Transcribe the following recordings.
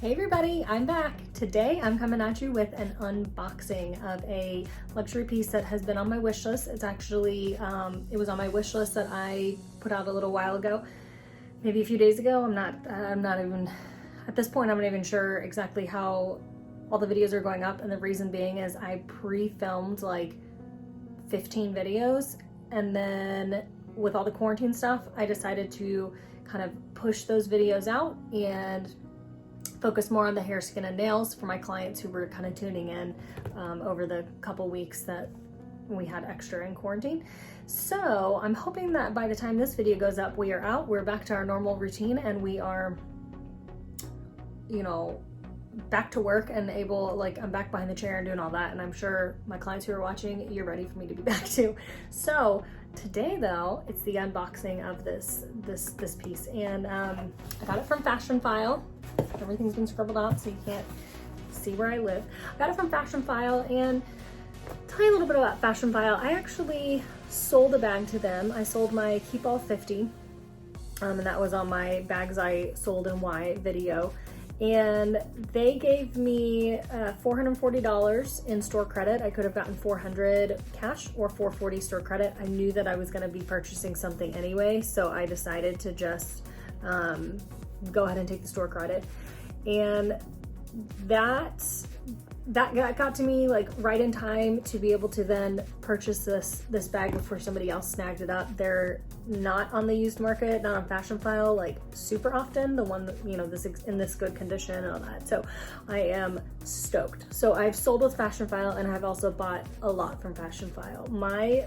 Hey everybody, I'm back. Today I'm coming at you with an unboxing of a luxury piece that has been on my wish list. It's actually, it was on my wish list that I put out a little while ago, maybe a few days ago. I'm not even, at this point I'm not even sure exactly how all the videos are going up, and the reason being is I pre-filmed like 15 videos, and then with all the quarantine stuff, I decided to kind of push those videos out and focus more on the hair, skin, and nails for my clients who were kind of tuning in over the couple weeks that we had extra in quarantine. So I'm hoping that by the time this video goes up, we are out, we're back to our normal routine, and we are, you know, back to work and able, like, I'm back behind the chair and doing all that, and I'm sure my clients who are watching, you're ready for me to be back too. So today though, it's the unboxing of this piece, and I got it from FASHIONPHILE. Everything's been scribbled out so you can't see where I live. I got it from FASHIONPHILE, and tell you a little bit about FASHIONPHILE. I actually sold a bag to them. I sold my Keep All 50, and that was on my Bags I Sold and Why video. And they gave me $440 in store credit. I could have gotten $400 cash or $440 store credit. I knew that I was going to be purchasing something anyway, so I decided to just go ahead and take the store credit. And that got to me like right in time to be able to then purchase this bag before somebody else snagged it up. They're not on the used market, not on FASHIONPHILE like super often, the one that, you know, this in this good condition and all that. So I am stoked. So I've sold with FASHIONPHILE, and I've also bought a lot from FASHIONPHILE. My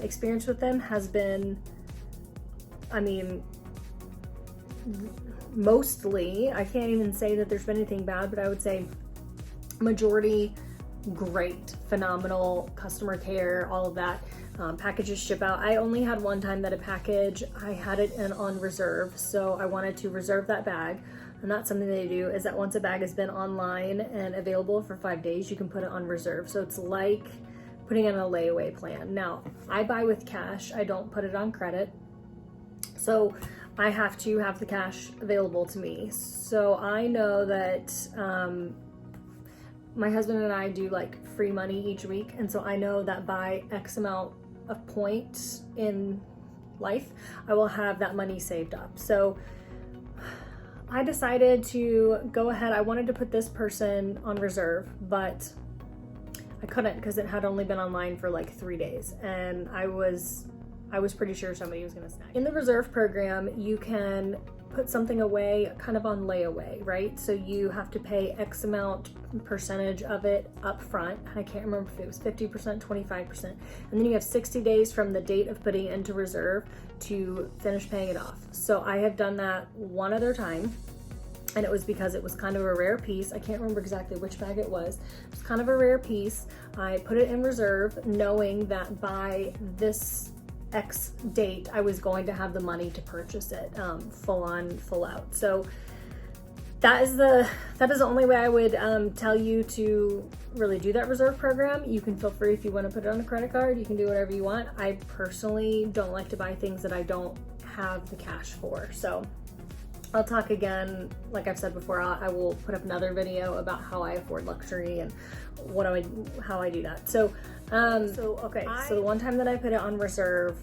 experience with them has been, I mean, mostly, I can't even say that there's been anything bad, but I would say majority great, phenomenal customer care, all of that. Packages ship out. I only had one time that a package, I had it on reserve, so I wanted to reserve that bag. And that's something they do, is that once a bag has been online and available for 5 days, you can put it on reserve. So it's like putting in a layaway plan. Now, I buy with cash, I don't put it on credit. So I have to have the cash available to me. So I know that my husband and I do like free money each week, and so I know that by X amount of points in life, I will have that money saved up. So I decided to go ahead. I wanted to put this person on reserve, but I couldn't because it had only been online for like 3 days, and I was pretty sure somebody was gonna snag. In the reserve program, you can put something away kind of on layaway, right? So you have to pay X amount percentage of it up front. I can't remember if it was 50%, 25%. And then you have 60 days from the date of putting it into reserve to finish paying it off. So I have done that one other time, and it was because it was kind of a rare piece. I can't remember exactly which bag it was. It was kind of a rare piece. I put it in reserve knowing that by this X date I was going to have the money to purchase it, full on, full out. So that is the only way I would tell you to really do that reserve program. You can feel free if you want to put it on a credit card, you can do whatever you want. I personally don't like to buy things that I don't have the cash for. So I'll talk again, like I've said before, I will put up another video about how I afford luxury and how I do that. So, so the one time that I put it on reserve,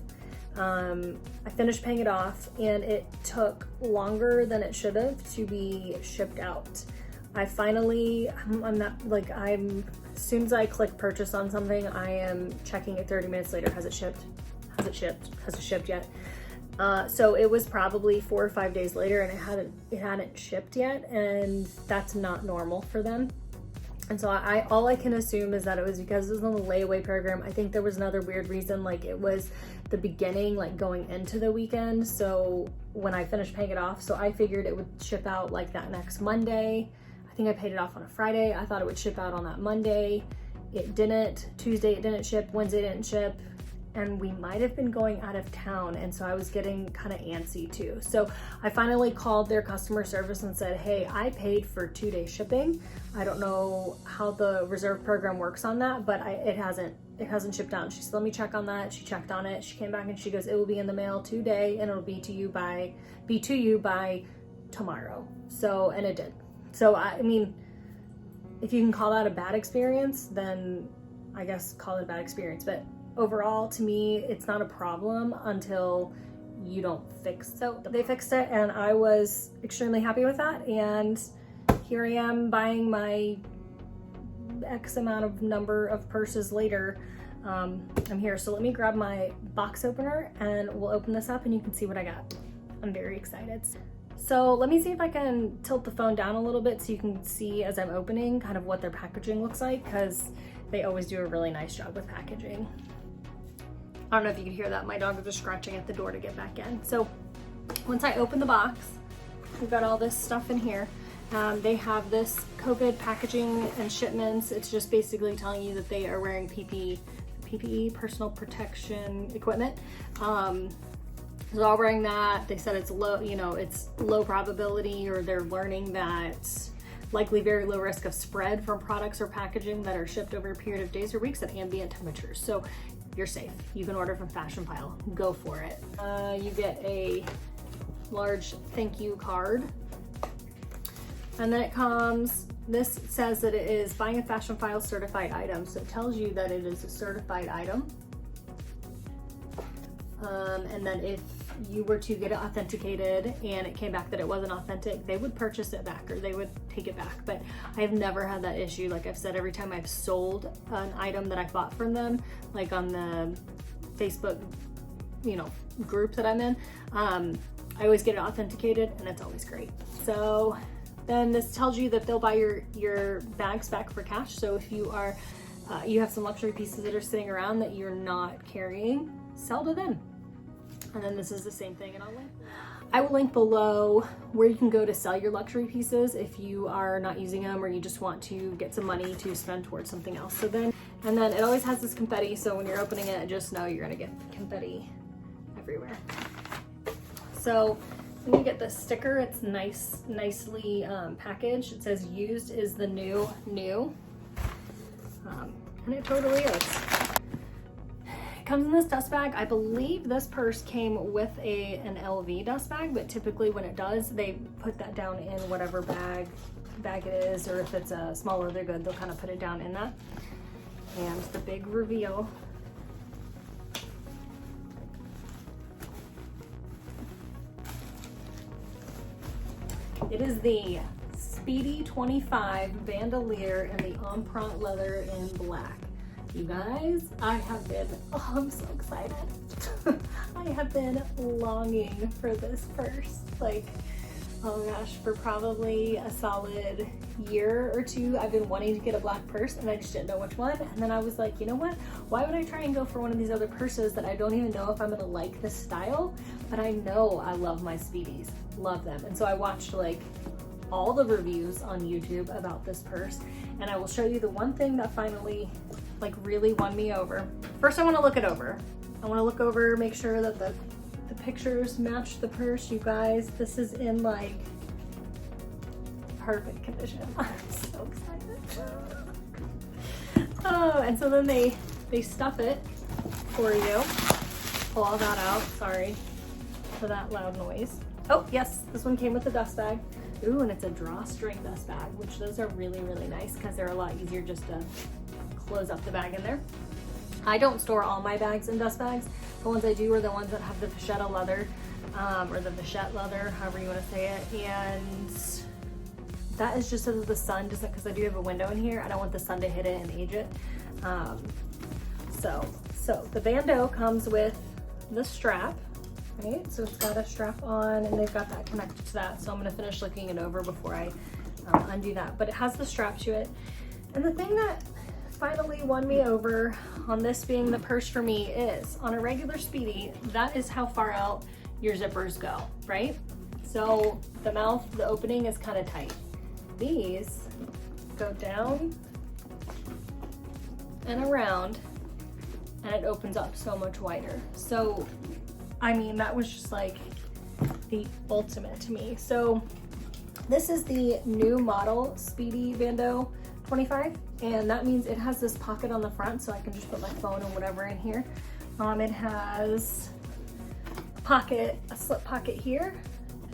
I finished paying it off, and it took longer than it should have to be shipped out. I finally, as soon as I click purchase on something, I am checking it 30 minutes later. Has it shipped? Has it shipped? Has it shipped yet? So it was probably 4 or 5 days later, and it hadn't shipped yet, and that's not normal for them. And so all I can assume is that it was because it was on the layaway program. I think there was another weird reason, like it was the beginning, like going into the weekend. So when I finished paying it off, so I figured it would ship out like that next Monday. I think I paid it off on a Friday. I thought it would ship out on that Monday. It didn't. Tuesday it didn't ship. Wednesday it didn't ship. And we might have been going out of town, and so I was getting kind of antsy too. So I finally called their customer service and said, hey, I paid for 2-day shipping. I don't know how the reserve program works on that, but it hasn't shipped out. And she said, let me check on that. She checked on it. She came back and she goes, it will be in the mail today, and it'll be to you by tomorrow. So, and it did. So I mean, if you can call that a bad experience, then I guess call it a bad experience. But overall, to me, it's not a problem until you don't fix it. So they fixed it, and I was extremely happy with that. And here I am buying my X amount of number of purses later. I'm here. So let me grab my box opener and we'll open this up and you can see what I got. I'm very excited. So let me see if I can tilt the phone down a little bit so you can see as I'm opening kind of what their packaging looks like, because they always do a really nice job with packaging. I don't know if you can hear that. My dog was just scratching at the door to get back in. So once I open the box, we've got all this stuff in here. They have this COVID packaging and shipments. It's just basically telling you that they are wearing PPE, personal protection equipment. They're all wearing that. They said it's low, you know, it's low probability, or they're learning that likely very low risk of spread from products or packaging that are shipped over a period of days or weeks at ambient temperatures. So you're safe. You can order from FASHIONPHILE. Go for it. You get a large thank you card. And then it comes, this says that it is buying a FASHIONPHILE certified item. So it tells you that it is a certified item. And then if you were to get it authenticated and it came back that it wasn't authentic, they would purchase it back, or they would take it back. But I've never had that issue. Like I've said, every time I've sold an item that I bought from them, like on the Facebook, you know, group that I'm in, I always get it authenticated and it's always great. So then this tells you that they'll buy your bags back for cash. So if you are, you have some luxury pieces that are sitting around that you're not carrying, sell to them. And then this is the same thing, and I will link below where you can go to sell your luxury pieces if you are not using them or you just want to get some money to spend towards something else. So then, and then it always has this confetti, so when you're opening it, just know you're gonna get confetti everywhere. So when you get the sticker, it's nicely packaged. It says used is the new, and it totally is. Comes in this dust bag. I believe this purse came with an LV dust bag, but typically when it does, they put that down in whatever bag it is, or if it's a small leather good, they'll kind of put it down in that. And the big reveal. It is the Speedy 25 bandolier in the Empreinte leather in black. You guys, I'm so excited. I have been longing for this purse. Like, oh my gosh, for probably a solid year or two, I've been wanting to get a black purse and I just didn't know which one. And then I was like, you know what? Why would I try and go for one of these other purses that I don't even know if I'm gonna like this style? But I know I love my Speedies, love them. And so I watched like all the reviews on YouTube about this purse, and I will show you the one thing that finally like really won me over. First, I want to look it over. I want to look over, make sure that the pictures match the purse. You guys, this is in like perfect condition. I'm so excited. Oh, and so then they stuff it for you. Pull all that out. Sorry for that loud noise. Oh yes, this one came with a dust bag. Ooh, and it's a drawstring dust bag, which those are really, really nice because they're a lot easier just to close up the bag in there. I don't store all my bags in dust bags. The ones I do are the ones that have the vachetta leather, or the vachette leather, however you want to say it. And that is just so that the sun doesn't, because I do have a window in here, I don't want the sun to hit it and age it. So the bandeau comes with the strap. Right, so it's got a strap on and they've got that connected to that. So I'm gonna finish looking it over before I undo that. But it has the strap to it. And the thing that finally won me over on this being the purse for me is, on a regular Speedy, that is how far out your zippers go, right? So the mouth, the opening is kind of tight. These go down and around and it opens up so much wider. So I mean, that was just like the ultimate to me. So this is the new model Speedy Bandeau 25, and that means it has this pocket on the front, so I can just put my phone or whatever in here. It has a pocket, a slip pocket here,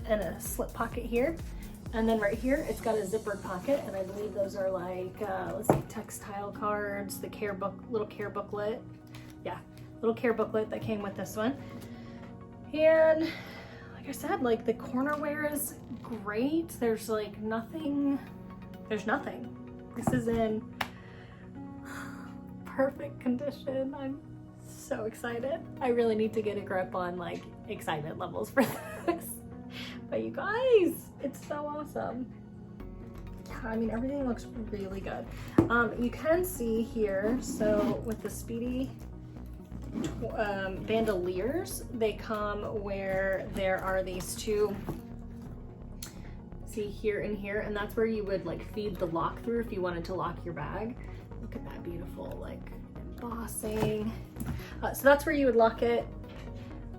and a slip pocket here. And then right here, it's got a zippered pocket, and I believe those are like, let's see, textile cards, the care book, little care booklet. Yeah, little care booklet that came with this one. And like I said, like the cornerware is great. There's like nothing, there's nothing. This is in perfect condition. I'm so excited. I really need to get a grip on like excitement levels for this. But you guys, it's so awesome. Yeah, I mean, everything looks really good. You can see here, so with the Speedy bandoliers, they come where there are these two, see here and here, and that's where you would like feed the lock through if you wanted to lock your bag. Look at that beautiful like embossing. So that's where you would lock it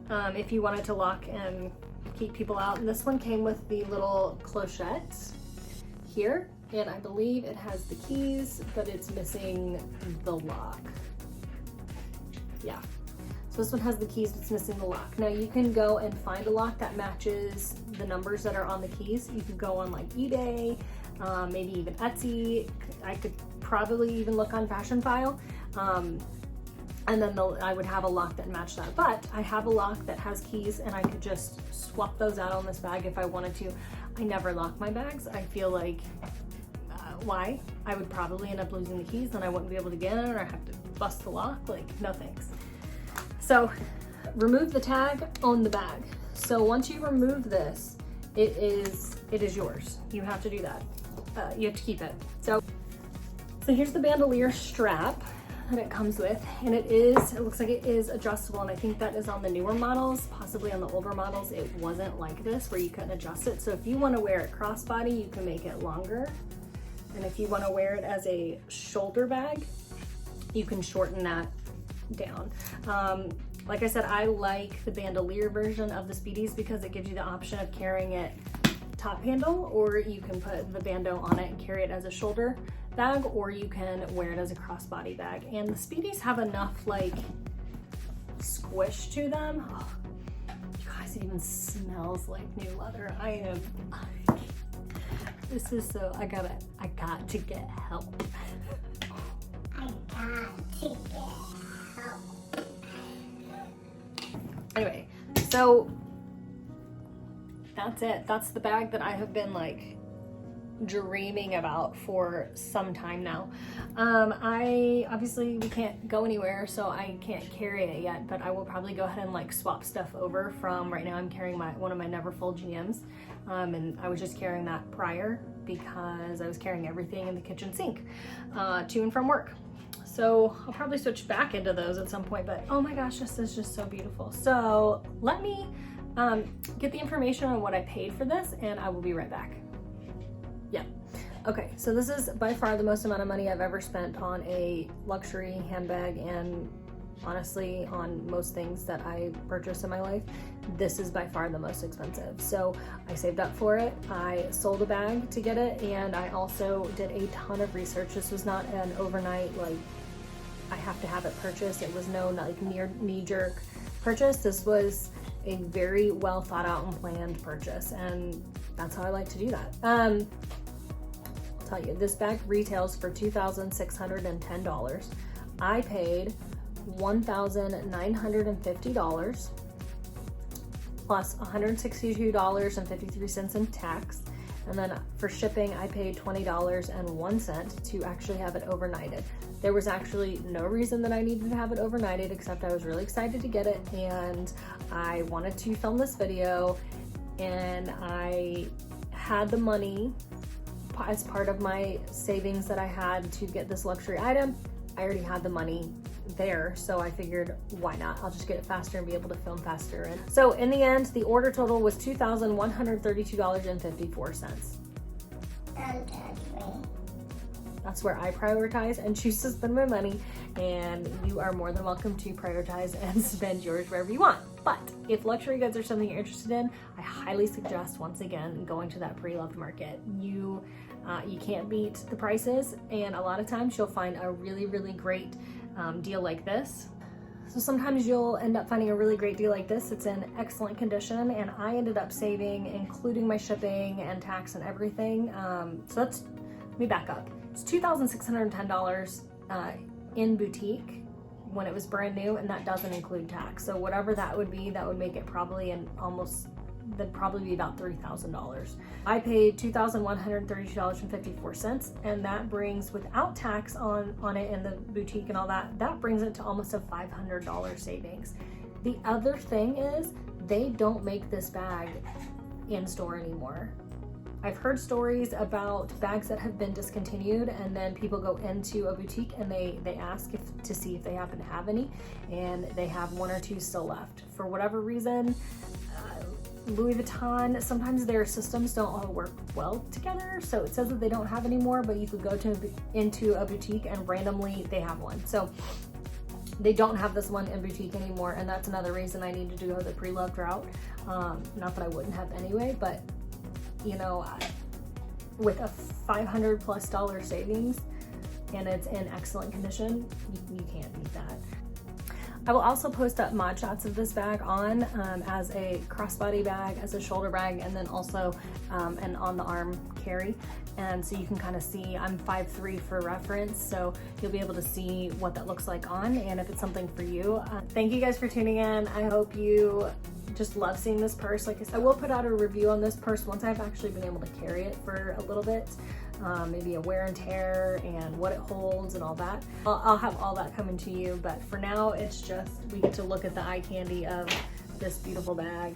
if you wanted to lock and keep people out. And this one came with the little clochettes here, and I believe it has the keys, but it's missing the lock. Yeah, so this one has the keys, it's missing the lock. Now you can go and find a lock that matches the numbers that are on the keys. You could go on like eBay, maybe even Etsy. I could probably even look on FASHIONPHILE. And then I would have a lock that matched that. But I have a lock that has keys, and I could just swap those out on this bag if I wanted to. I never lock my bags. I feel like, why? I would probably end up losing the keys, and I wouldn't be able to get in, or I have to bust the lock. Like, no thanks. So remove the tag, own the bag. So once you remove this, it is yours. You have to do that. You have to keep it. So here's the bandolier strap that it comes with, and it looks like it is adjustable, and I think that is on the newer models. Possibly on the older models it wasn't like this where you couldn't adjust it. So if you want to wear it crossbody, you can make it longer, and if you want to wear it as a shoulder bag, you can shorten that down. Like I said, I like the bandolier version of the Speedies because it gives you the option of carrying it top handle, or you can put the bando on it and carry it as a shoulder bag, or you can wear it as a crossbody bag. And the Speedies have enough like squish to them. Oh, you guys, it even smells like new leather. This is so, I got to get help. I got to get help. Anyway, so that's it. That's the bag that I have been like dreaming about for some time now. Obviously we can't go anywhere, so I can't carry it yet, but I will probably go ahead and like swap stuff over from, right now I'm carrying one of my Neverfull GMs, and I was just carrying that prior because I was carrying everything in the kitchen sink to and from work. So I'll probably switch back into those at some point, but oh my gosh, this is just so beautiful. So let me get the information on what I paid for this, and I will be right back. Yeah. Okay, so this is by far the most amount of money I've ever spent on a luxury handbag, and honestly, on most things that I purchase in my life, this is by far the most expensive. So I saved up for it, I sold a bag to get it, and I also did a ton of research. This was not an overnight, like, I have to have it purchased. It was no like knee-jerk purchase. This was a very well thought out and planned purchase, and that's how I like to do that. I'll tell you, this bag retails for $2,610. I paid $1,950 plus $162.53 in tax, and then for shipping I paid $20.01 to actually have it overnighted. There was actually no reason that I needed to have it overnighted, except I was really excited to get it, and I wanted to film this video, and I had the money as part of my savings that I had to get this luxury item. I already had the money there, so I figured, why not? I'll just get it faster and be able to film faster. And so in the end, the order total was $2,132.54. That's where I prioritize and choose to spend my money, and you are more than welcome to prioritize and spend yours wherever you want. But if luxury goods are something you're interested in, I highly suggest, once again, going to that pre-loved market. You can't beat the prices, and a lot of times you'll find a really, really great deal like this. So sometimes you'll end up finding a really great deal like this. It's in excellent condition, and I ended up saving, including my shipping and tax and everything. So that's, let me back up. It's $2,610 in boutique when it was brand new, and that doesn't include tax. So whatever that would be, that would make it probably that'd probably be about $3,000. I paid $2,132.54, and that brings, without tax on it and the boutique and all that, that brings it to almost a $500 savings. The other thing is, they don't make this bag in store anymore. I've heard stories about bags that have been discontinued, and then people go into a boutique and they ask to see if they happen to have any, and they have one or two still left. For whatever reason, Louis Vuitton, sometimes their systems don't all work well together, so it says that they don't have any more, but you could go into a boutique and randomly they have one. So they don't have this one in boutique anymore, and that's another reason I needed to go the pre-loved route. Not that I wouldn't have anyway, but you know, with a $500+ savings and it's in excellent condition, you can't beat that. I will also post up mod shots of this bag on as a crossbody bag, as a shoulder bag, and then also an on the arm carry. And so you can kind of see, I'm 5'3" for reference, so you'll be able to see what that looks like on, and if it's something for you. Thank you guys for tuning in. I hope you just love seeing this purse. Like I said, I will put out a review on this purse once I've actually been able to carry it for a little bit. Maybe a wear and tear and what it holds and all that. I'll have all that coming to you, but for now it's just, we get to look at the eye candy of this beautiful bag.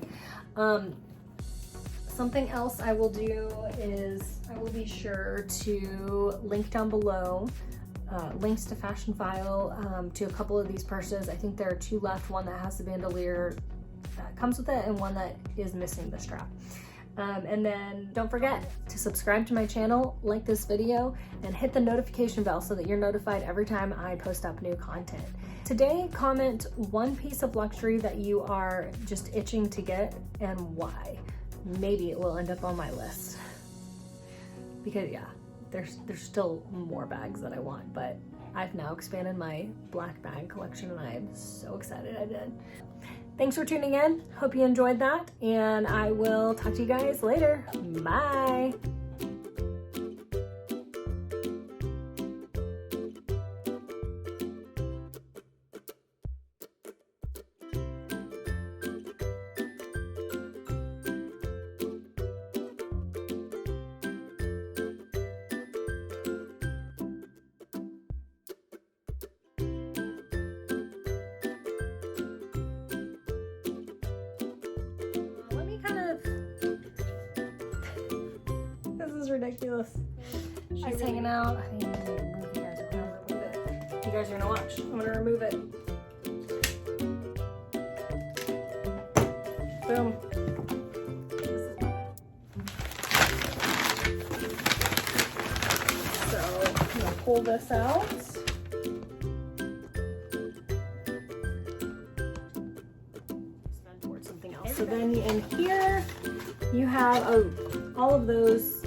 Something else I will do is I will be sure to link down below links to FASHIONPHILE, to a couple of these purses. I think there are two left, one that has the bandolier that comes with it and one that is missing the strap. And then don't forget to subscribe to my channel, like this video, and hit the notification bell so that you're notified every time I post up new content. Today, comment one piece of luxury that you are just itching to get and why. Maybe it will end up on my list. Because yeah, there's still more bags that I want, but I've now expanded my black bag collection and I am so excited I did. Thanks for tuning in. Hope you enjoyed that, and I will talk to you guys later. Bye. Ridiculous. She's hanging out. I need to move you guys. I'm gonna remove it. You guys are gonna watch. I'm gonna remove it. Boom. So I'm gonna pull this out. Spend towards something else. So then in here you have all of those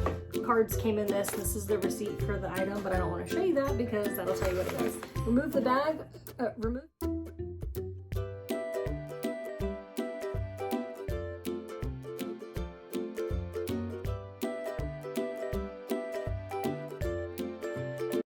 cards came in this. This is the receipt for the item, but I don't want to show you that because that'll tell you what it is. Remove the bag, remove